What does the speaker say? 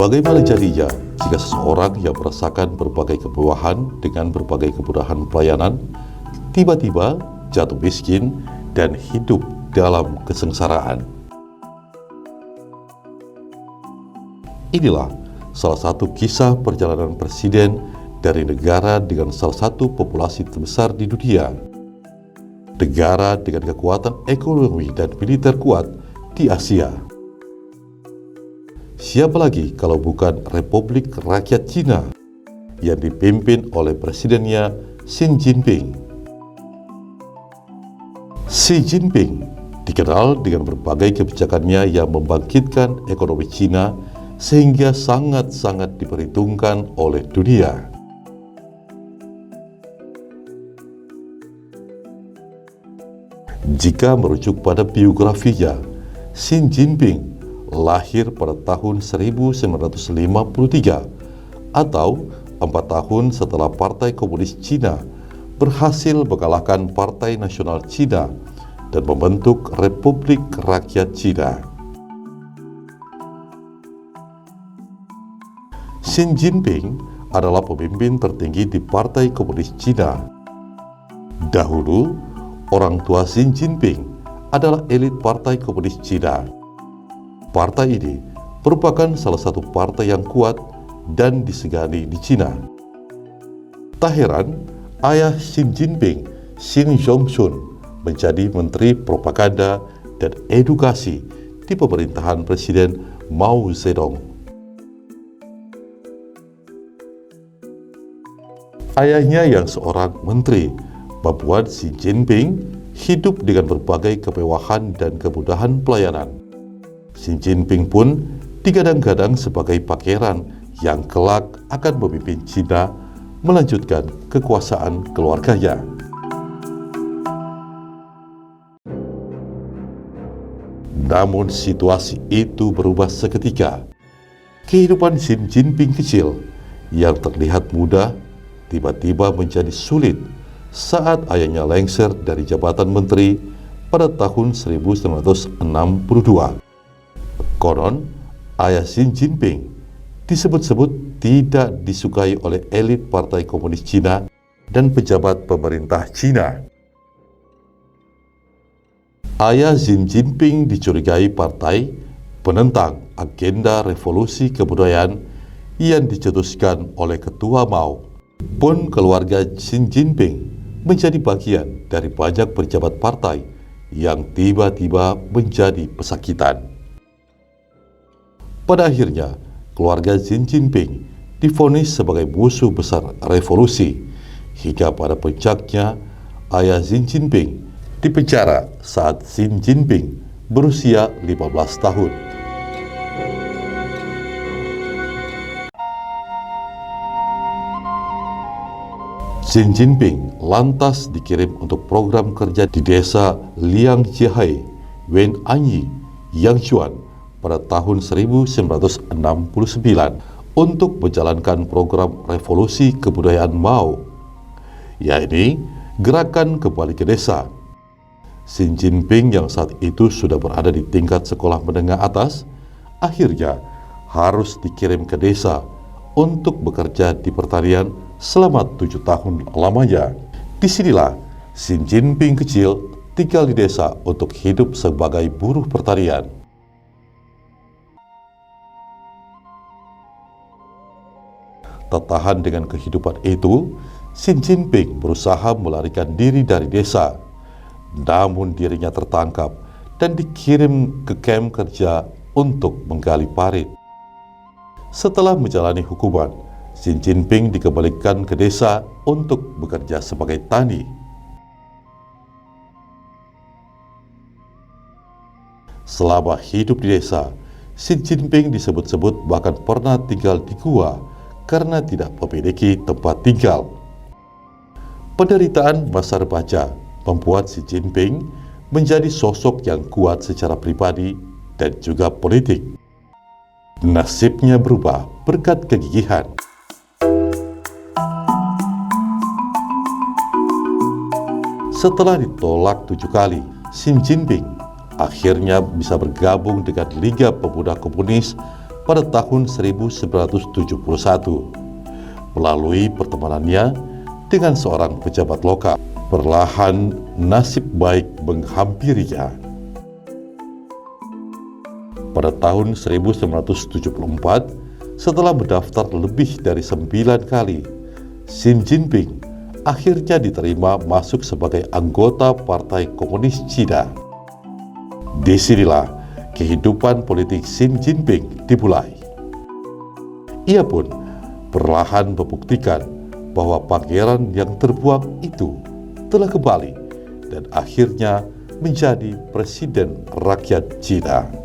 Bagaimana jadinya jika seseorang yang merasakan berbagai kemewahan dengan berbagai kemudahan pelayanan tiba-tiba jatuh miskin dan hidup dalam kesengsaraan? Inilah salah satu kisah perjalanan presiden dari negara dengan salah satu populasi terbesar di dunia, negara dengan kekuatan ekonomi dan militer kuat di Asia. Siapa lagi kalau bukan Republik Rakyat Cina yang dipimpin oleh presidennya Xi Jinping. Xi Jinping dikenal dengan berbagai kebijakannya yang membangkitkan ekonomi Cina sehingga sangat-sangat diperhitungkan oleh dunia. Jika merujuk pada biografinya, Xi Jinping lahir pada tahun 1953 atau 4 tahun setelah Partai Komunis Cina berhasil mengalahkan Partai Nasional Cina dan membentuk Republik Rakyat Cina. Xi Jinping adalah pemimpin tertinggi di Partai Komunis Cina. Dahulu, orang tua Xi Jinping adalah elit Partai Komunis Cina. Partai ini merupakan salah satu partai yang kuat dan disegani di Cina. Tak heran, ayah Xi Jinping, Xi Zhongxun, menjadi Menteri Propaganda dan Edukasi di pemerintahan Presiden Mao Zedong. Ayahnya yang seorang menteri membuat Xi Jinping hidup dengan berbagai kemewahan dan kemudahan pelayanan. Xi Jinping pun digadang-gadang sebagai pangeran yang kelak akan memimpin Cina melanjutkan kekuasaan keluarganya. Namun situasi itu berubah seketika. Kehidupan Xi Jinping kecil yang terlihat mudah tiba-tiba menjadi sulit saat ayahnya lengser dari jabatan menteri pada tahun 1962. Konon, ayah Xi Jinping disebut-sebut tidak disukai oleh elit Partai Komunis Cina dan pejabat pemerintah Cina. Ayah Xi Jinping dicurigai partai penentang agenda revolusi kebudayaan yang dicetuskan oleh Ketua Mao. Pun keluarga Xi Jinping menjadi bagian dari banyak pejabat partai yang tiba-tiba menjadi pesakitan. Pada akhirnya, keluarga Xi Jinping divonis sebagai musuh besar revolusi, hingga pada puncaknya ayah Xi Jinping dipenjara saat Xi Jinping berusia 15 tahun. Xi Jinping lantas dikirim untuk program kerja di desa Liangjie, Wenanyi, Yangchuan pada tahun 1969 untuk menjalankan program revolusi kebudayaan Mao, yaitu gerakan kembali ke desa. Xi Jinping yang saat itu sudah berada di tingkat sekolah menengah atas, akhirnya harus dikirim ke desa untuk bekerja di pertanian selama 7 tahun lamanya. Disinilah Xi Jinping kecil tinggal di desa untuk hidup sebagai buruh pertanian. Tak tahan dengan kehidupan itu, Xi Jinping berusaha melarikan diri dari desa. Namun dirinya tertangkap dan dikirim ke kamp kerja untuk menggali parit. Setelah menjalani hukuman, Xi Jinping dikembalikan ke desa untuk bekerja sebagai tani. Selama hidup di desa, Xi Jinping disebut-sebut bahkan pernah tinggal di gua karena tidak memiliki tempat tinggal. Penderitaan masa remaja membuat Xi Jinping menjadi sosok yang kuat secara pribadi dan juga politik. Nasibnya berubah berkat kegigihan. Setelah ditolak 7 kali, Xi Jinping akhirnya bisa bergabung dengan Liga Pemuda Komunis pada tahun 1971 melalui pertemanannya dengan seorang pejabat lokal. Perlahan nasib baik menghampirinya. Pada tahun 1974, setelah mendaftar lebih dari 9 kali, Xi Jinping akhirnya diterima masuk sebagai anggota Partai Komunis Cina. Disinilah kehidupan politik Xi Jinping dimulai. Ia pun perlahan membuktikan bahwa pangeran yang terbuang itu telah kembali dan akhirnya menjadi presiden rakyat Cina.